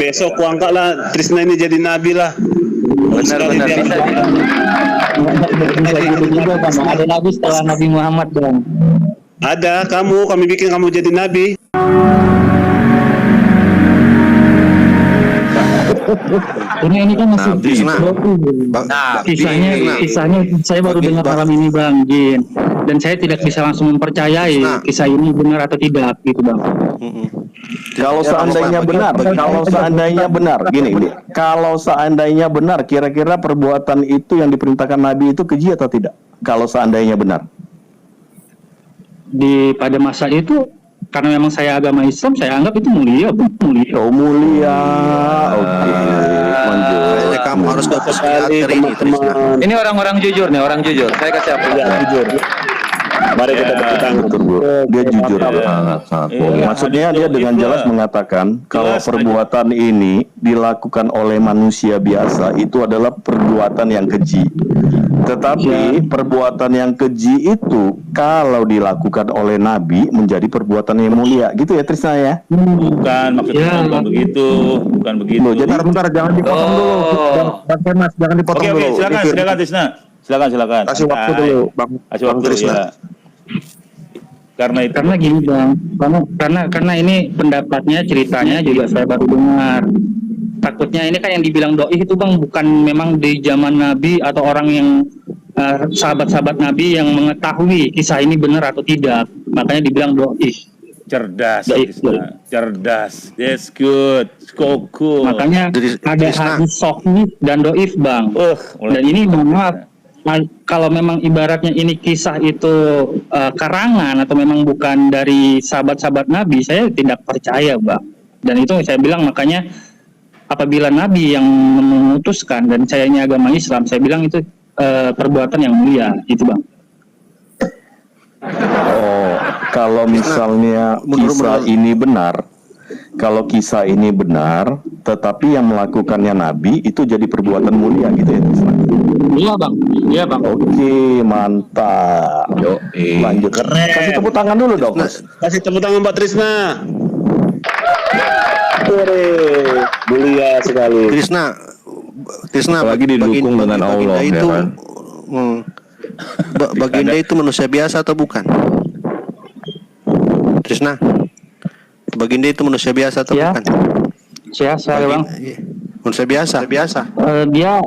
besok kuangkatlah Trisna ini jadi nabi lah. Benar-benar bisa. Bisa gitu juga Bang. Ada nabi setelah Nabi Muhammad Bang. Ada kami bikin kamu jadi nabi. Ini kan masih kisahnya saya baru dengar malam ini Bang Jin, dan saya tidak bisa langsung mempercayai kisah ini benar atau tidak gitu Bang. Kalau seandainya benar, gini. Kalau seandainya benar, kira-kira perbuatan itu yang diperintahkan Nabi itu keji atau tidak? Kalau seandainya benar. Pada masa itu, karena memang saya agama Islam, saya anggap itu mulia. Oh, mulia. Oke. Kayaknya kamu harus ke psikiater ini, Trisna. Ini orang-orang jujur nih, orang jujur. Saya kasih apa? Jujur. Mari kita tepuk tangan. Dia jujur banget. Maksudnya dia dengan jelas mengatakan kalau perbuatan ini dilakukan oleh manusia biasa itu adalah perbuatan yang keji. Tetapi perbuatan yang keji itu kalau dilakukan oleh Nabi menjadi perbuatan yang mulia, gitu ya Trisna ya? Bukan, maksudnya bukan begitu. Loh, jadi bentar jangan dipotong dulu. Mas, jangan dipotong dulu. Oke, silakan Trisna. Silakan. Kasih waktu dulu, Bang. Kasih waktu Trisna. ya. Karena gini Bang, karena ini pendapatnya, ceritanya juga saya baru dengar. Takutnya ini kan yang dibilang doi itu Bang bukan memang di zaman Nabi atau orang yang sahabat-sahabat Nabi yang mengetahui kisah ini benar atau tidak, makanya dibilang doi. Cerdas. Yes, good. Cool. Makanya ada hadis sahih dan doif Bang. Dan ini mohon maaf, kalau memang ibaratnya ini kisah itu karangan atau memang bukan dari sahabat-sahabat Nabi, saya tidak percaya Bang. Dan itu saya bilang, makanya apabila Nabi yang memutuskan dan saya ini agama Islam, saya bilang itu perbuatan yang mulia, gitu Bang. Oh, kalau misalnya kisah ini benar, tetapi yang melakukannya Nabi itu jadi perbuatan mulia, gitu ya Trisna? Iya bang. Oke, mantap. Lanjut. Keren. Kasih tepuk tangan dulu dong. Kasih tepuk tangan Mbak Trisna. Mulia sekali. Trisna lagi didukung dengan Allah itu, ya kan? Baginda itu manusia biasa atau bukan? Trisna, Baginda itu manusia biasa atau bukan? Biasa Bang. Manusia biasa. Dia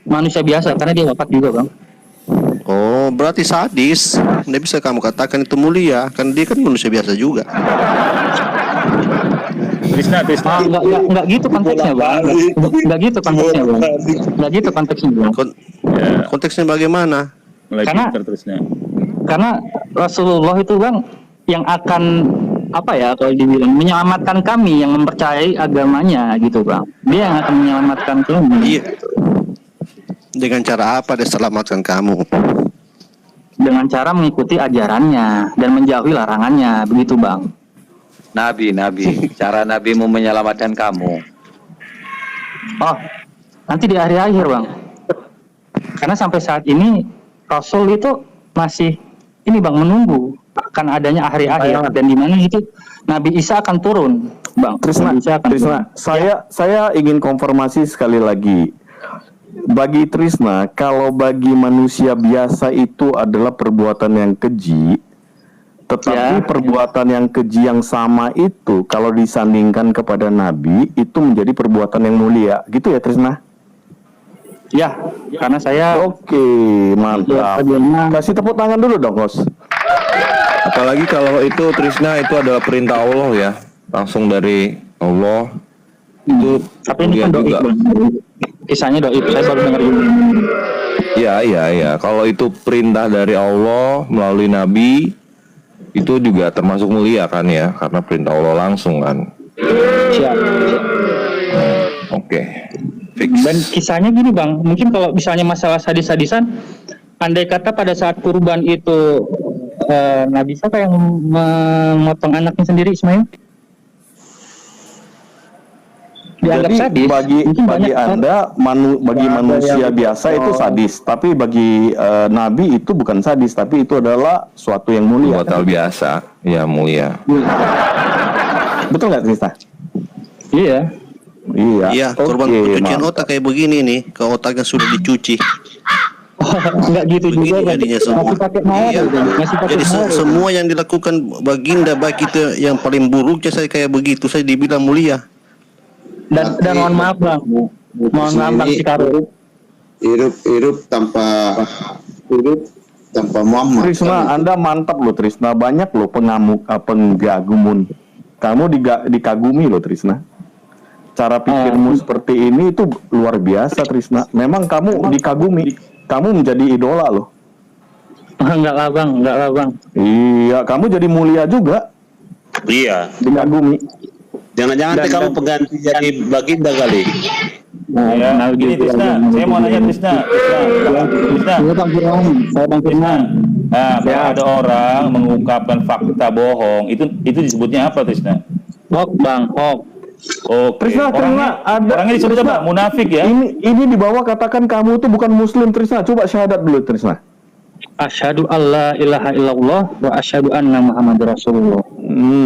manusia biasa karena dia wafat juga Bang. Oh, berarti sadis. Tidak bisa kamu katakan itu mulia, kan dia kan manusia biasa juga. Trisna. Enggak gitu konteksnya Bang. Enggak gitu konteksnya Bang. Konteksnya bagaimana? Karena Rasulullah itu Bang yang akan kalau dibilang menyelamatkan kami yang mempercayai agamanya gitu Bang. Dia yang akan menyelamatkan kami. Iya. Dengan cara apa dia selamatkan kamu? Dengan cara mengikuti ajarannya dan menjauhi larangannya, begitu Bang. Nabi, cara Nabimu menyelamatkan kamu. Oh, nanti di akhir-akhir Bang. Karena sampai saat ini Rasul itu masih ini Bang menunggu akan adanya akhir-akhir dan di mana itu Nabi Isa akan turun, Bang. Trisna, saya ingin konfirmasi sekali lagi. Bagi Trisna, kalau bagi manusia biasa itu adalah perbuatan yang keji, tetapi perbuatan yang keji yang sama itu kalau disandingkan kepada Nabi itu menjadi perbuatan yang mulia, gitu ya Trisna? Ya, karena saya. Oke, mantap. Kasih tepuk tangan dulu dong, Bos. Apalagi kalau itu Trisna itu adalah perintah Allah ya, langsung dari Allah. Itu tapi ini kan doib, kisahnya doib, saya baru dengar ini. Iya. Kalau itu perintah dari Allah melalui Nabi, itu juga termasuk mulia kan ya, karena perintah Allah langsung kan. Siap. Oke. Dan kisahnya gini Bang, mungkin kalau misalnya masalah sadis-sadisan, andai kata pada saat kurban itu Nabi siapa yang memotong anaknya sendiri, Ismail? Dianggap jadi sadis. bagi Anda bagi manusia biasa itu sadis, tapi bagi Nabi itu bukan sadis, tapi itu adalah suatu yang mulia. Batal biasa, ya mulia. Betul nggak Trisna? Iya. Iya. Iya, korban Oke, pencucian maaf. otak kayak begini nih, ke otaknya sudah dicuci. Enggak gitu juga, Begini Bang. jadinya semua. Masih pakai mawar, Iya. Bang. Masih pakai Jadi mawar. semua yang dilakukan baginda baik itu yang paling buruknya saya kayak begitu, saya dibilang mulia. Dan mohon maaf, Bang. Mohon maaf, Bang Sikaro. hidup tanpa Muhammad. Trisna, Anda mantap loh Trisna. Banyak loh penggagumun. Kamu dikagumi loh Trisna. Cara pikirmu seperti ini itu luar biasa Trisna. Memang kamu dikagumi. Kamu menjadi idola loh. Enggak lah, Bang. Iya, kamu jadi mulia juga. Iya. Dikagumi. Jangan-jangan nanti kamu pengganti jadi baginda kali. Ya, gini Trisna, saya mau nanya Trisna. Saya Bang Firman. Nah, kalau ada orang mengungkapkan fakta bohong, itu disebutnya apa Trisna? Hoax, Bang, hoax. Oke. Trisna, Orangnya disebut Trisna, apa? Munafik ya? Ini di bawah katakan kamu itu bukan muslim Trisna. Coba syahadat dulu Trisna. Asyhadu alla ilaha illallah wa asyhadu anna Muhammadar Rasulullah.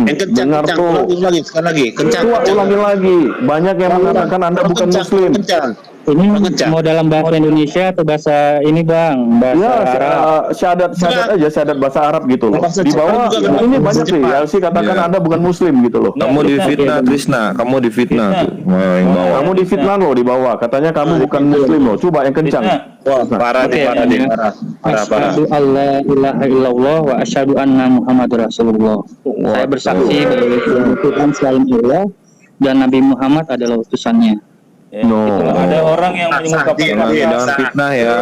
Yang kencang, Dengar kencang. tuh. Ulangi sekali lagi. Kencang. Coba ulangi lagi. Banyak yang mengatakan Anda bukan Kencang, muslim. Kencang. Ini Kencang. mau dalam bahasa Indonesia atau bahasa ini, Bang? Bahasa Ya, Arab. syahadat aja, syahadat bahasa Arab gitu loh. Bahasa Di bawah Jepang juga ini kan, banyak bahasa sih. Jepang. LC katakan Iya. Anda bukan muslim gitu loh. Kamu difitnah Trisna, kamu difitnah tuh. Yang bawah. Kamu difitnah loh di bawah. Katanya kamu bukan muslim loh. Coba yang kencang. Trisna, Wah, parah nih, parah nih, parah. Asyhadu alla ilaha illallah wa asyhadu anna Muhammadar Rasulullah. Saya bersaksi bahwa Tuhan selain Allah dan Nabi Muhammad adalah utusannya. No. kalau ada orang yang mengungkapkan Jangan fitnah ya.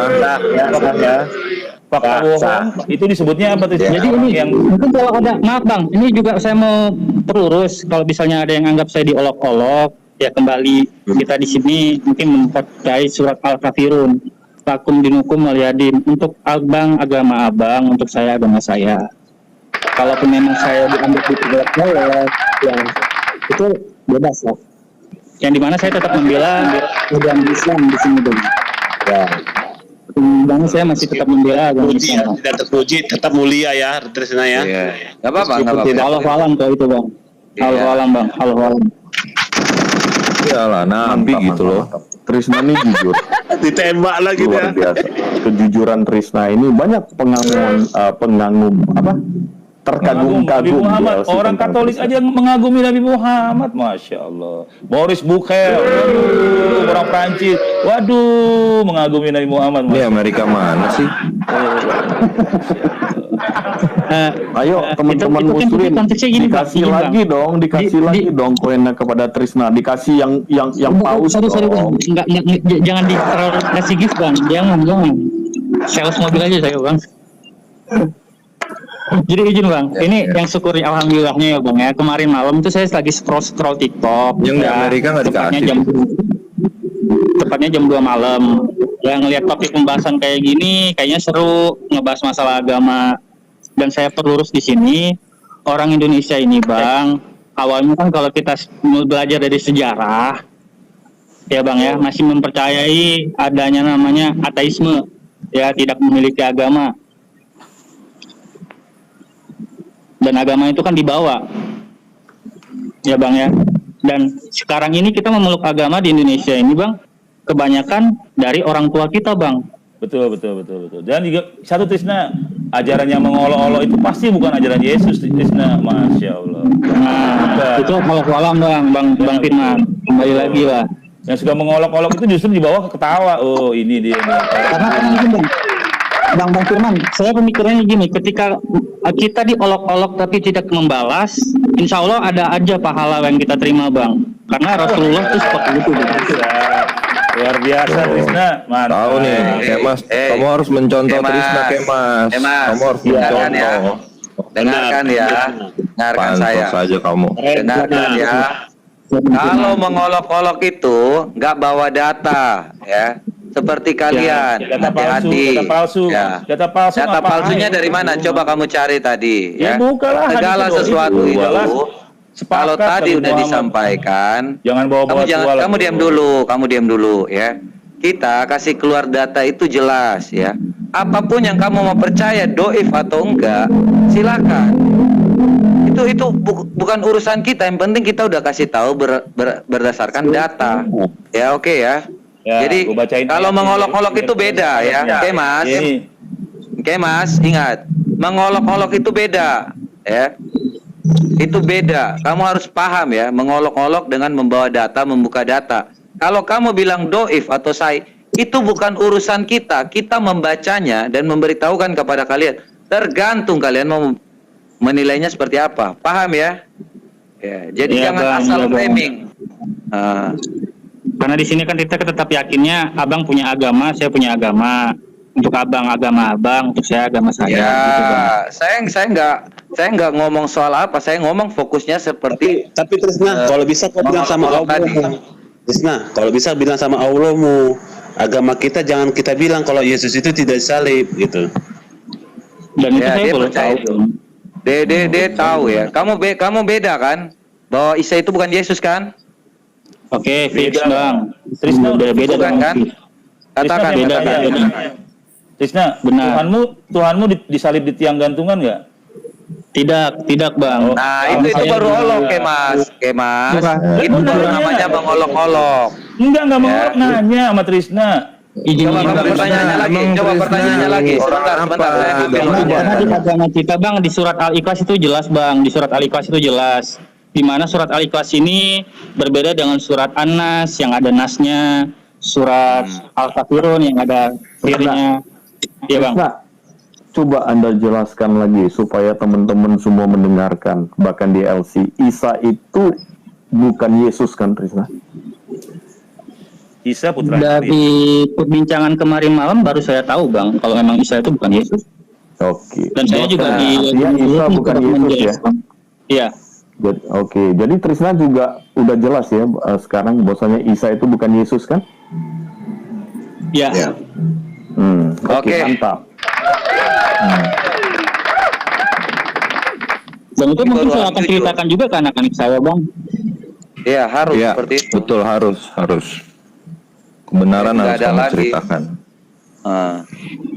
fakta bohong, itu disebutnya apa Trisna? Jadi ini yang mungkin kalau ada, maaf Bang, ini juga saya mau perlurus. Kalau misalnya ada yang anggap saya diolok-olok, ya kembali kita di sini mungkin mempercayai surat Al-Kafirun. Lakum dinukum waliyadin. Untuk abang agama abang, untuk saya agama saya. Kalaupun memang saya dianggap diolok-olok, ya itu bebas lah. Yang dimana saya tetap membela agama Islam di sini Bang. Ya. Bang, saya masih tetap membela agama Puji ya, Islam. tidak terpuji, tetap mulia ya, Trisna ya. Iya. Nggak apa-apa, nggak Meskipun apa-apa. Allah alam kalau itu Bang. Iya. Allah alam Bang, Allah alam. Iyalah, nabi Mantap, gitu loh. mantap. Trisna ini jujur. Ditembak lagi Luar dia. biasa. Kejujuran Trisna ini banyak pengagum apa? Nabi Terkagum-kagum. Muhammad, di LC orang tentang Katolik Trisna. aja mengagumi Nabi Muhammad, masya Allah. Boris Bukhel, waduh, orang Prancis, waduh, mengagumi Nabi Muhammad. Ini Amerika mana sih? Ayo teman-teman itu kan muslim konteksnya gini, Bang. dikasih Gini, lagi Bang. dong, dikasih Di- lagi dong koinnya kepada Trisna, dikasih yang paus sorry Bang, dong. jangan dikasih gift Bang, jangan. Sales mobil aja saya Bang. Jadi izin Bang, ini yang syukuri alhamdulillahnya ya Bang ya. Kemarin malam itu saya lagi scroll TikTok. Yang di Amerika nggak tepatnya dikasih. Tepatnya jam 2 malam. Ya ngelihat topik pembahasan kayak gini, kayaknya seru ngebahas masalah agama. Dan saya perlurus di sini, orang Indonesia ini Bang, awalnya kan kalau kita belajar dari sejarah, ya Bang ya, masih mempercayai adanya namanya ateisme, ya tidak memiliki agama. Dan agama itu kan dibawa, ya Bang ya. Dan sekarang ini kita memeluk agama di Indonesia ini Bang, kebanyakan dari orang tua kita Bang. Betul. Dan juga satu Trisna, ajaran yang mengolok-olok itu pasti bukan ajaran Yesus Trisna, masya Allah. Nah, itu Allah-alam Bang Firman. Kembali lagi lah. Yang suka mengolok-olok itu justru dibawa ke ketawa. Oh ini dia nih. Karena kan gini, Bang Firman, saya pemikirannya gini, ketika kita diolok-olok tapi tidak membalas, insya Allah ada aja pahala yang kita terima Bang. Karena Rasulullah itu seperti itu Bang. Luar biasa Trisna, mantap. Tahu nih, Kemas, kamu harus mencontoh Kemas. Trisna Kemas. Kemas, Kamu harus dengarkan ya. mencontoh. Dengarkan ya. Dengarkan saya. Pantas saja kamu. Dengarkan ya. Kalau mengolok-olok itu nggak bawa data, ya. Seperti kalian, Data palsu, hati-hati. data palsu. Ya. Data palsu Data ngapain? palsunya dari mana? Coba kamu cari tadi. Ya, Ya. bukalah Segala hadis sesuatu itu. Jelas. itu. Sepakat Kalau tadi Nabi udah Muhammad. disampaikan, Jangan bawa-bawa tua lah. kamu diam dulu ya. Kita kasih keluar data itu jelas ya. Apapun yang kamu mau percaya, doif atau enggak, silakan. bukan urusan kita. Yang penting kita udah kasih tahu berdasarkan data. Ya oke ya. Ya, Jadi gua bacain kalau ayatnya, mengolok-olok biar itu beda ya. Oke Mas. Ini. Oke Mas, ingat. Mengolok-olok itu beda ya. Itu beda. Kamu harus paham ya, mengolok-olok dengan membawa data, membuka data. Kalau kamu bilang doif atau sai, itu bukan urusan kita. Kita membacanya dan memberitahukan kepada kalian. Tergantung kalian mau menilainya seperti apa. Paham ya? Ya, jadi Iya, jangan Bang, asal iya, Bang. framing. Ah. Karena di sini kan kita tetap yakinnya abang punya agama, saya punya agama. Untuk abang agama abang, untuk saya agama saya. Ya, Gitu, Bang. saya nggak ngomong soal apa. Saya ngomong fokusnya seperti Tapi Trisna, kalau bisa kau bilang sama mengolok-olok Allahmu. Trisna, kalau bisa bilang sama Allahmu, agama kita jangan kita bilang kalau Yesus itu tidak salib gitu. Dan itu Ya, saya dia boleh percaya tahu. itu. Dia tahu ya. Kamu beda kan? Bahwa Isa itu bukan Yesus kan? Oke, fix Beda, bang. Trisna udah Beda bukan kan? Katakan, Trisna, katakan. beda. Trisna, Benar. Tuhanmu disalib di tiang gantungan nggak? Tidak bang. Nah, itu Saya- baru olok, Kemas. Surah- Itu baru surah- namanya mengolok-olok. Enggak Ya. mengolok, nanya sama Trisna. Izin Coba izin. pertanyaannya lagi. Coba pertanyaannya lagi. Sebentar. Saya ambil Karena di agama kita bang di surat Al-Ikhlas itu jelas bang, di surat Al-Ikhlas itu jelas. Di mana surat Al-Ikhlas ini berbeda dengan surat An-Nas yang ada nasnya, surat Al-Kafirun yang ada firnya. Iya bang. Nah, coba Anda jelaskan lagi supaya teman-teman semua mendengarkan, bahkan di LC. Isa itu bukan Yesus kan, Trisna? Isa putra Maria. Dari perbincangan kemarin malam baru saya tahu bang, kalau memang Isa itu bukan Yesus. Oke. Dan saya juga di Artinya Isa bukan Yesus ya? Iya. Oke, jadi Trisna juga udah jelas ya sekarang bahwasanya Isa itu bukan Yesus kan? Iya. Oke, Oke. mantap. Dan itu mungkin baru saya akan jujur. ceritakan juga ke anak-anak saya bang. Iya, harus Iya, seperti itu. betul harus. Kebenaran Nggak harus ada kamu lagi. ceritakan.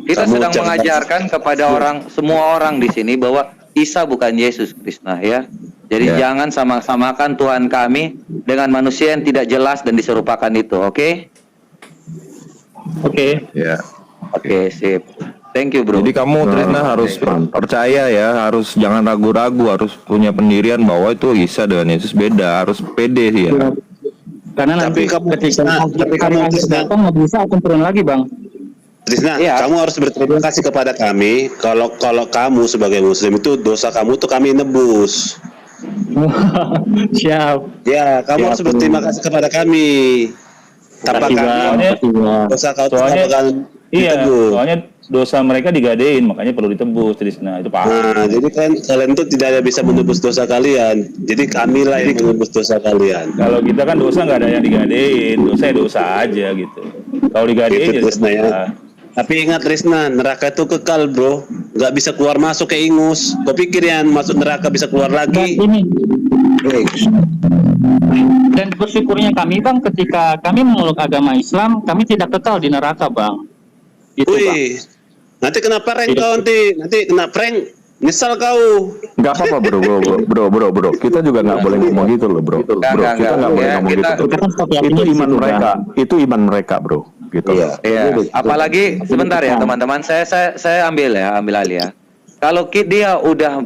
Kita Kamu sedang jangan- mengajarkan kepada semua orang di sini bahwa Isa bukan Yesus Krishna ya. Jadi Ya. jangan sama-samakan Tuhan kami dengan manusia yang tidak jelas dan diserupakan itu, oke? Oke. Ya. Oke, sip. Thank you, bro. Jadi kamu Trisna harus percaya ya, harus jangan ragu-ragu, harus punya pendirian bahwa itu Isa dengan Yesus beda, harus pede sih ya. Karena nanti Tapi kamu- ketika tapi kamu hari Trisna. datang nggak bisa akan turun lagi bang. Trisna, Iya. kamu harus berterima kasih kepada kami kalau kamu sebagai muslim itu dosa kamu tuh kami nebus. Siap. Ya, kamu Siap, harus berterima Bro. kasih kepada kami. Tanpa Makasih, kami Bang. Makasih, Bang. dosa kau tuh Soalnya- tidak bakal Iya, ditebus. soalnya dosa mereka digadein, makanya perlu ditebus, Trisna. Itu paham. Nah, jadi kan kalian tuh tidak ada bisa menebus dosa kalian. Jadi kamilah yang menebus dosa kalian. Kalau kita kan dosa nggak ada yang digadein, dosa ya dosa aja gitu. Kalau digadein Gitu, ya Trisna, ya. dosa. Tapi ingat Trisna, neraka itu kekal bro, nggak bisa keluar masuk kayak ingus. Kau pikir yang masuk neraka bisa keluar Dan lagi? ini dan bersyukurnya kami bang ketika kami memeluk agama Islam kami tidak kekal di neraka bang. Itu bang. Wih, nanti kena prank kau nanti kena prank, nyesal kau. Nggak apa-apa bro. Kita juga nggak boleh ngomong gitu loh bro. Kita nggak boleh Ya, ngomong kita- gitu. Kita kan tetap Itu yakinnya di iman situ, mereka. Bang. Itu iman mereka bro. Gitu. Iya, apalagi sebentar ya teman-teman, saya ambil alih ya. Kalau dia udah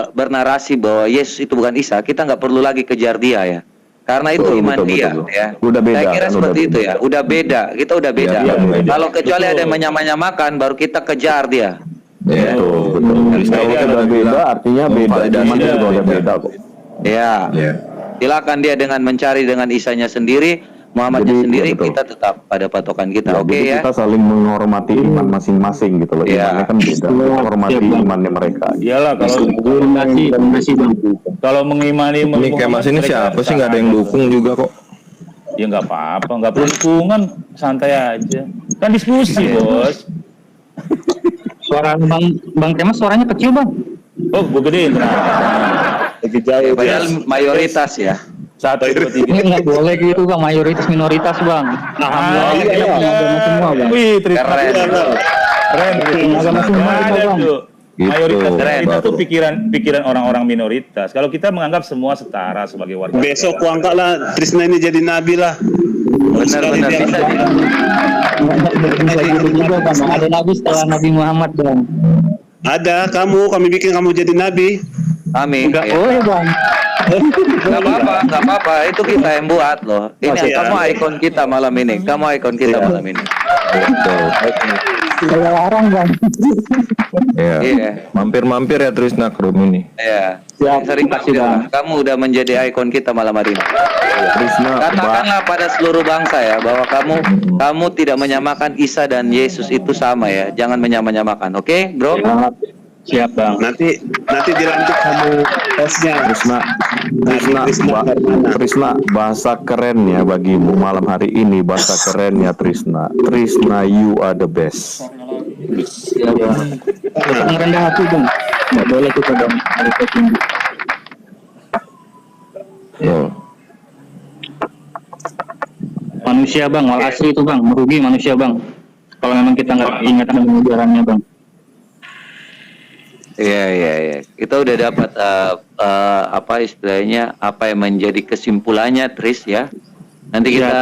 bernarasi bahwa Yesus itu bukan Isa, kita nggak perlu lagi kejar dia ya. Karena itu Betul, iman betul, dia betul. ya. Udah beda, Saya kira kan, seperti udah itu beda. ya. Udah beda, kita udah beda. Iya, beda. Kalau kecuali Betul. ada yang menyamanya-nyamakan, baru kita kejar dia. Ya. Betul. Kalau Iya, udah beda artinya beda. Validasi. Imannya Iya, juga udah beda. beda kok. Ya. Ya. Silakan dia dengan mencari dengan Isanya sendiri, Muhammadnya Jadi, sendiri, ya, betul. kita tetap pada patokan kita. Oke Jadi ya. kita saling menghormati iman masing-masing gitu loh. Iya. Imannya kan beda. Kita hormati Siap, Bang. imannya mereka. Iyalah kalau Terima kasih bang. kalau mengimani Ini kayak Mas ini siapa sih, nggak ada yang dukung juga kok. Ya nggak apa-apa, nggak perlu dukungan, santai aja. Kan diskusi bos. Suara bang Kemas suaranya kecil bang. Oh, gue gedein. Lagi jauh. Padahal mayoritas ya. 1, 2, 3. Ini nggak boleh gitu bang, mayoritas minoritas bang. Alhamdulillah kita punya agama semua bang. Wih, Trisna. Keren. Keren. Agama semua Nggak kita, ada Bang. tuh. Gitu, Mayoritas itu baru. pikiran orang-orang minoritas. Kalau kita menganggap semua setara sebagai warga. Besok ku angkatlah Trisna ini jadi nabi lah. Benar-benar bisa. juga bang, ada nabi setelah Nabi Muhammad bang. Ada kami bikin kamu jadi nabi. Amin. Enggak Ya. boleh bang. Nggak apa-apa. Itu kita yang buat loh. Ini Oke, kamu ya. ikon kita malam ini. Kamu ikon kita malam ini. Betul. Saya larang bang. Iya. Iya. Mampir-mampir ya Trisna ke room ini. Ya. Siap, Sering makasih, kasih Bang. Kamu udah menjadi ikon kita malam hari ini. Trisna, Katakanlah pada seluruh bangsa ya bahwa kamu tidak menyamakan Isa dan Yesus itu sama ya. Jangan menyamakan. Oke, bro? Siap bang. Nanti dilanjut kamu hostnya. Trisna, bahasa keren ya bagimu malam hari ini, bahasa keren ya Trisna. Trisna, you are the best. Siap bang. Jangan rendah hati bang. Nggak boleh kita bang. Harus tinggi. Tuh. Manusia bang, wal asli itu bang, merugi manusia bang. Kalau memang kita nggak ingat dengan ajarannya bang. Iya. Kita udah dapat apa istilahnya, apa yang menjadi kesimpulannya, Tris ya. Nanti kita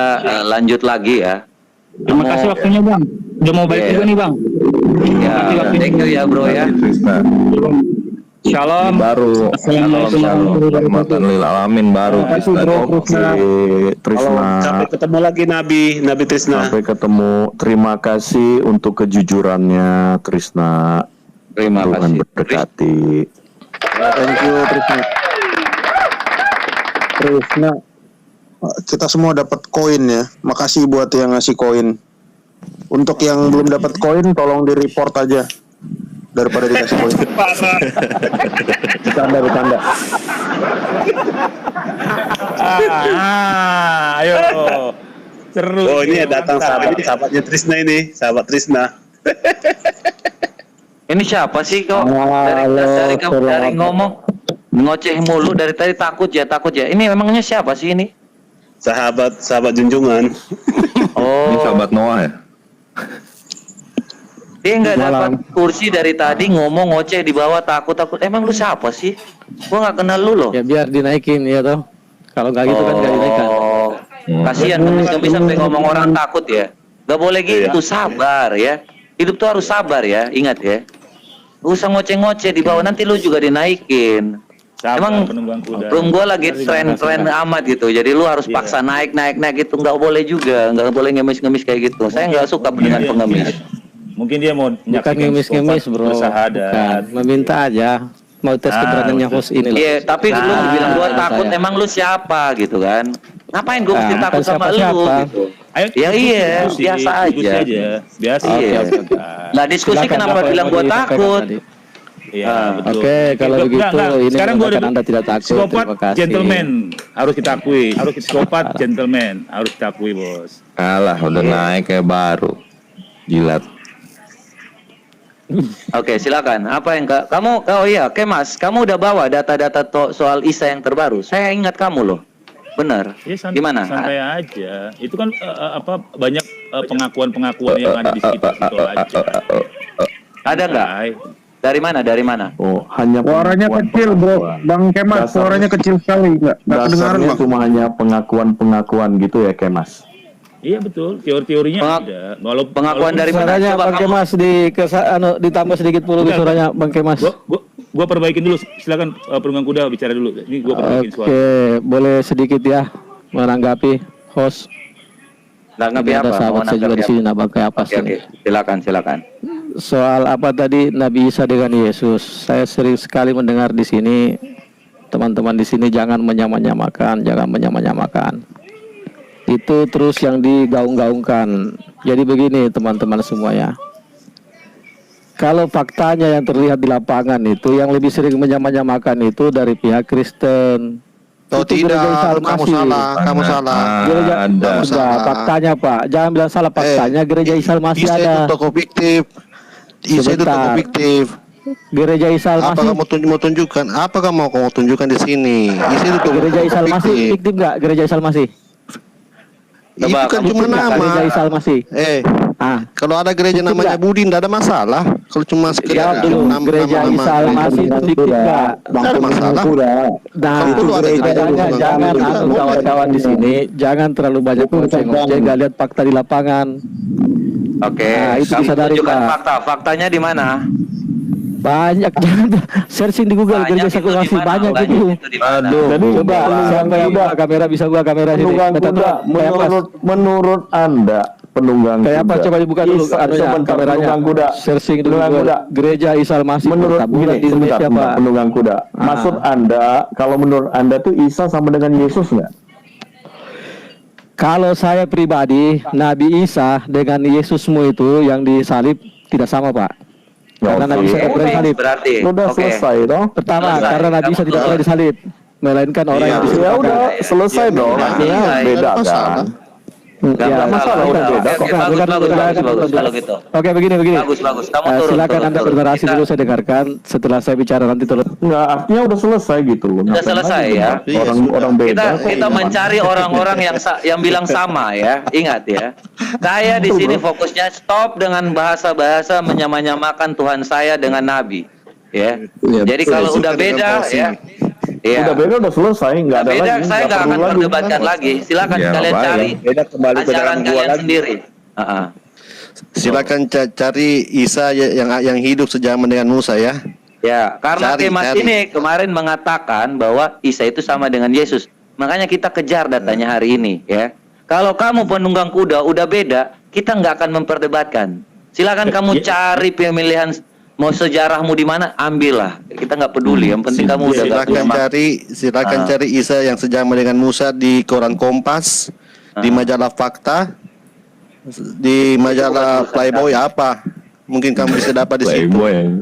lanjut lagi ya. Terima kasih waktunya bang. Udah mau balik Iya. juga nih bang. Ya, thank you ya bro ya. Trisna. Shalom. Baru. Assalamualaikum warahmatullahi wabarakatuh. Rahmatan lil alamin baru Trisna. Oke, Trisna. Sampai ketemu lagi Nabi Trisna. Sampai ketemu. Terima kasih untuk kejujurannya Trisna. Terima Tuhan kasih. berkati. Thank you Trisna. Trisna, kita semua dapat koin ya. Makasih buat yang ngasih koin. Untuk yang belum dapat koin, tolong di report aja daripada dikasih koin. Bercanda. Ayo. Seru. Oh ini datang Mantap. sahabatnya Trisna ini, sahabat Trisna. Ini siapa sih kok dari ngomong ngoceh mulu dari tadi takut ya. Ini emangnya siapa sih ini? Sahabat junjungan. Ini Oh, sahabat Noah ya. dia nggak dapat kursi dari tadi ngomong ngoceh di bawah takut. Emang lu siapa sih? Gua nggak kenal lu loh. Ya biar dinaikin ya toh. Kalau nggak gitu kan nggak dinaikkan. Oh, kasihan ngemis sampai ngomong orang takut ya. Gak boleh gitu, sabar ya. Hidup tuh harus sabar ya, ingat ya. Gak usah ngoceh-ngoceh di bawah, nanti lu juga dinaikin. Sabar, Emang penunggang kuda. room gua lagi tren amat gitu, jadi lu harus paksa naik gitu, nggak boleh juga, nggak boleh ngemis-ngemis kayak gitu. Saya nggak suka dengan pengemis. Mungkin dia mau Bukan menyaksikan ngemis-ngemis psikopat bro. bersahadat. Bukan. Meminta aja. Mau tes keberaniannya betul. host ini loh. Iya, tapi lu bilang gua saya. takut, emang lu siapa gitu kan? Ngapain gua mesti Bukan takut sama lu siapa-siapa. gitu? Ayo, Ya iya, diskusi, biasa diskusi aja. Biasa. Iya. Nah, diskusi Silakan, kenapa apa bilang yang gua mau disampaikan takut? tadi. Iya, betul. Oke, kalau begitu ini sekarang gua menandakan Anda tidak takut. psikopat Terima kasih. gentleman harus kita akui. Harus psikopat gentleman harus kita akui, Bos. Alah, udah naik kayak baru. Jilat. Oke, silakan. Apa yang kamu? Oh iya, oke Mas, kamu udah bawa data-data soal Isa yang terbaru. Saya ingat kamu loh. Benar. Ya, Gimana? Santai aja. Itu kan banyak pengakuan-pengakuan yang ada di sekitar situ aja. Ada nggak? Santai. Dari mana? Dari mana? Oh, hanya Suaranya pengakuan- kecil bro, Bang Kemas, Dasar- suaranya kecil sekali, nggak kedengaran Dasarnya Bang. cuma hanya pengakuan-pengakuan gitu ya Kemas. Iya betul, teori-teorinya Pengak- ada. Walau pengakuan dari mana? Suaranya Coba Bang kamu. Kemas ditambah sedikit puluh Bukan, suaranya Bang Kemas. Gua perbaikin dulu. Silakan penunggang kuda bicara dulu. Ini gua perbaikin suara. Oke, boleh sedikit ya menanggapi host. Nanggapi Ada apa? Mau sahabat saya juga nanggapi di sini nak pakai apa Oke, oke. Silakan. Soal apa tadi Nabi Isa dengan Yesus. Saya sering sekali mendengar di sini teman-teman di sini jangan menyamakan. Itu terus yang digaung-gaungkan. Jadi begini teman-teman semua ya. Kalau faktanya yang terlihat di lapangan itu yang lebih sering menyamakan itu dari pihak Kristen. Oh Itu tidak, gereja Isa kamu Al-Masih. kamu salah. Gereja Ada. Kamu salah. faktanya Pak, jangan bilang salah faktanya. Gereja Isa Al-Masih Isa ada. itu tokoh fiktif. Isa itu Sebentar. tokoh fiktif. Gereja Isa Apa Al-Masih. kamu mau tunjukkan? Apa kamu mau tunjukkan di sini? Isa itu tokoh Gereja Isa Al-Masih fiktif. fiktif nggak? Gereja Isa Al-Masih. Coba Itu kan kamu cuma tunjukkan. nama. Gereja Isa Al-Masih. Kalau ada gereja Itu namanya enggak. Budi, tidak ada masalah. Kalau cuma sekedar Jawab dulu, gereja Isa Al-Masih itu fiktif nggak? tidak ada masalah. Nah, Kalau perlu ada gereja makanya Budi. jangan Boleh. kawan-kawan di sini jangan terlalu banyak ngoceh-ngoceh, nggak lihat fakta di lapangan. Oke, Nah, itu kamu disadari, tunjukkan Pak. fakta. Faktanya di mana? Banyak, jangan searching di Google Banyak gereja itu Isa Al-Masih, di mana? banyak Banyak itu. itu di mana? Jadi Coba siapa yang buka kamera, bisa buka kamera sini. penunggang Minta kuda, tolong, kayak apa? menurut Anda penunggang Kayak apa? kuda. Coba dibuka dulu Isa, anunya, sebentar, kameranya. penunggang kuda. Searching dulu Penunggang Google. kuda. Gereja Isa Al-Masih. Menurut Tabungan gini, di Indonesia, sebentar, Pak. penunggang kuda. Maksud Anda, kalau menurut Anda tuh Isa sama dengan Yesus nggak? Kalau saya pribadi, Nabi Isa dengan Yesusmu itu yang disalib tidak sama, Pak. Karena Nabi Isa tidak pernah disalib. Berarti. Udah Oke. selesai dong. Pertama, Selesai. karena Nabi Isa Kamu tidak pernah disalib, melainkan orang yang Ya disalib. udah selesai dong. Iya, Artinya iya, beda masalah. kan? Nggak Ya, masalah, udah udah. beda Oke, kok. oke, bagus, kalau gitu. Oke, begini. Bagus. Kamu Eh, turun. silakan turun, Anda turun. bernarasi Kita- dulu, saya dengarkan. Setelah saya bicara nanti terus. Nggak, artinya udah selesai gitu loh. Udah Ngapain selesai lagi ya. debat? Orang beda. Kita mencari orang-orang yang bilang sama ya. Ingat ya. Saya di sini fokusnya stop dengan bahasa-bahasa menyamanyamakan Tuhan saya dengan nabi. Ya. Ya, Jadi betul. kalau udah Suka dengan beda posisi. ya. Ya. Udah beda udah selesai, nggak ada Beda, lagi. saya nggak perlu akan lagi. perdebatkan lagi. Silakan Ya, kalian baik. cari Beda kembali ke ajaran dalam gua kalian lagi. sendiri. Silakan cari Isa yang hidup sejaman dengan Musa ya. Ya, karena Kemas Cari. ini kemarin mengatakan bahwa Isa itu sama dengan Yesus. Makanya kita kejar datanya hari ini ya. Kalau kamu penunggang kuda udah beda, kita nggak akan memperdebatkan. Silakan kamu cari pemilihan mau sejarahmu di mana, ambillah. Kita nggak peduli. Yang penting kamu udah nggak punya Silakan cari Isa yang sejaman dengan Musa di koran Kompas, di majalah Fakta, di majalah Playboy apa. Mungkin kamu bisa dapat di situ. Playboy.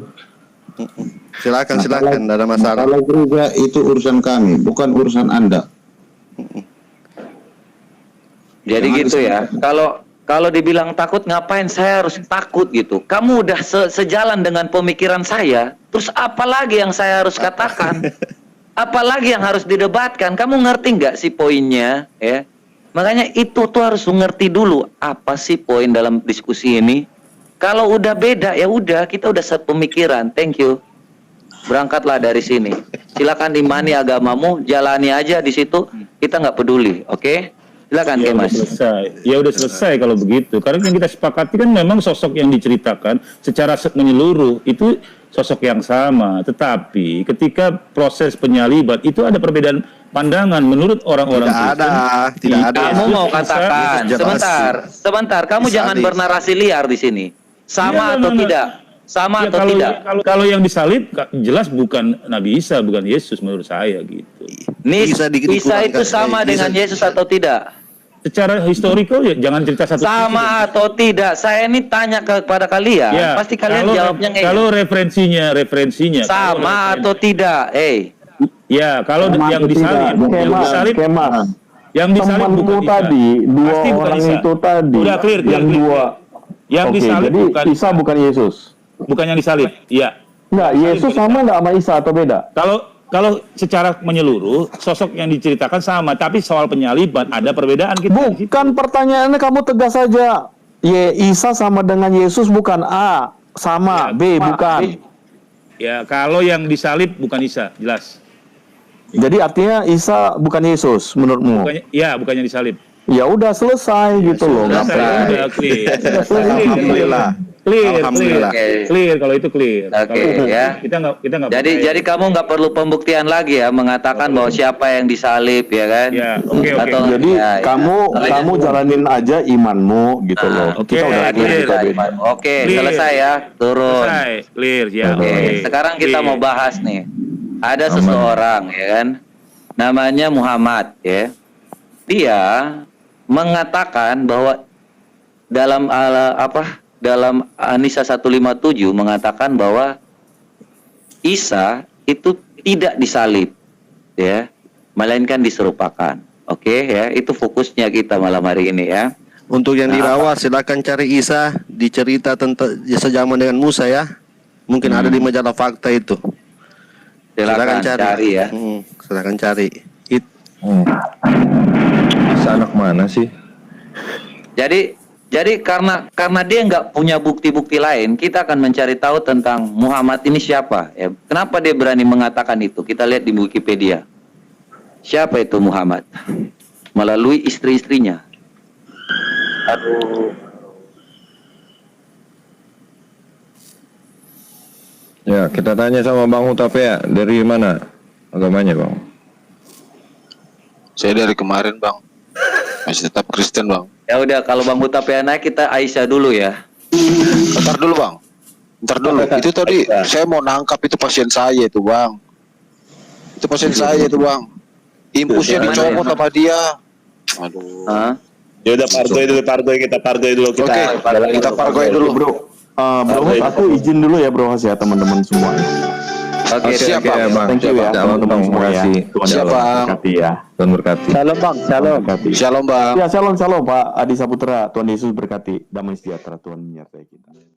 Silakan, tidak ada masalah. Kalau gereja itu urusan kami, bukan urusan Anda. Jadi gitu ya. Kalau dibilang takut, ngapain saya harus takut gitu? Kamu udah sejalan dengan pemikiran saya. Terus apalagi yang saya harus katakan? Apalagi yang harus didebatkan? Kamu ngerti nggak sih poinnya? Ya. Makanya itu tuh harus mengerti dulu apa sih poin dalam diskusi ini. Kalau udah beda ya udah, kita udah sepemikiran. Thank you. Berangkatlah dari sini. Silakan imani agamamu, jalani aja di situ. Kita nggak peduli, oke? Silakan Ya udah Kemas. selesai. Ya udah selesai kalau begitu. Karena yang kita sepakati kan memang sosok yang diceritakan secara menyeluruh itu sosok yang sama. Tetapi ketika proses penyaliban itu ada perbedaan pandangan menurut orang-orang Tidak ada. Kamu mau Yesus katakan, Yesus sebentar. Kamu Yesus jangan sadis. bernarasi liar di sini. Sama Iya, atau no. tidak? Sama Ya, atau tidak? Kalau yang disalib jelas bukan Nabi Isa, bukan Yesus menurut saya gitu. Isa dikurangkan. itu sama dengan Yesus atau tidak? Secara historical ya jangan cerita satu Sama atau tidak? Saya ini tanya kepada kalian. Ya, Pasti kalian kalau- jawabnya kalau referensinya sama atau tidak? Ya, kalau Kemas yang itu disalib, tidak. yang disalib, Kemas. yang disalib Temanmu bukan Isa. tadi, dua Pasti bukan orang Isa. itu tadi. Udah clear. Yang dua. Yang Oke, disalib jadi bukan Isa bukan Yesus. bukan yang disalib. Iya. Enggak, Yesus sama enggak sama Isa atau beda? Kalau secara menyeluruh sosok yang diceritakan sama, tapi soal penyaliban ada perbedaan kita. Bukan pertanyaannya, kamu tegas saja. Isa sama dengan Yesus bukan A, sama Ya, B bukan. Ya, kalau yang disalib bukan Isa, jelas. Jadi artinya Isa bukan Yesus menurutmu? Bukan yang disalib. Ya udah selesai gitu loh. selesai. Ngapain? Udah clear. Alhamdulillah. Clear. Oke. Clear kalau itu clear. Oke, Kalau ya. Kita nggak. Jadi kamu nggak perlu pembuktian lagi ya mengatakan bahwa siapa yang disalib ya kan? Ya, oke. Jadi kamu jalanin aja imanmu gitu loh. Oke, Kita udah clear clear. kita beda. Oke, Clear. selesai ya. Turun. Selesai. Clear ya. Oke, oke. sekarang kita Clear. mau bahas nih. Ada seseorang ya kan, namanya Muhammad ya. Dia mengatakan bahwa dalam dalam An-Nisa 157 mengatakan bahwa Isa itu tidak disalib ya, melainkan diserupakan. Oke ya, itu fokusnya kita malam hari ini ya. Untuk yang dirawat silakan cari Isa di cerita tentang sejaman dengan Musa ya. Mungkin ada di majalah Fakta itu. Silakan cari ya. Silakan cari. Isa anak mana sih? Jadi karena dia nggak punya bukti-bukti lain, kita akan mencari tahu tentang Muhammad ini siapa. Ya. Kenapa dia berani mengatakan itu? Kita lihat di Wikipedia. Siapa itu Muhammad? Melalui istri-istrinya. Aduh. Ya, kita tanya sama Bang Hutape ya, dari mana agamanya Bang? Saya dari kemarin Bang, masih tetap Kristen Bang. Ya udah, kalau Bang Hutape naik, kita Aisyah dulu ya. Ntar dulu Bang, ntar dulu. Itu tadi saya mau nangkap itu pasien saya itu Bang. Itu pasien saya itu Bang. Impusnya dicopot sama dia. Aduh. Ya udah pargoi kita dulu. Oke, kita pargoi dulu Bro. Bro, aku izin dulu ya Bro ya teman-teman semua. Oke, siap Oke, Bang. Bang. Thank you ya teman-teman semua ya. Terima kasih. Siap Bang. Berkati ya. Tuhan berkati. Shalom Bang, shalom. Berkati. Shalom Bang. Ya, shalom Pak Adi Saputra. Tuhan Yesus berkati. Damai sejahtera Tuhan menyertai kita.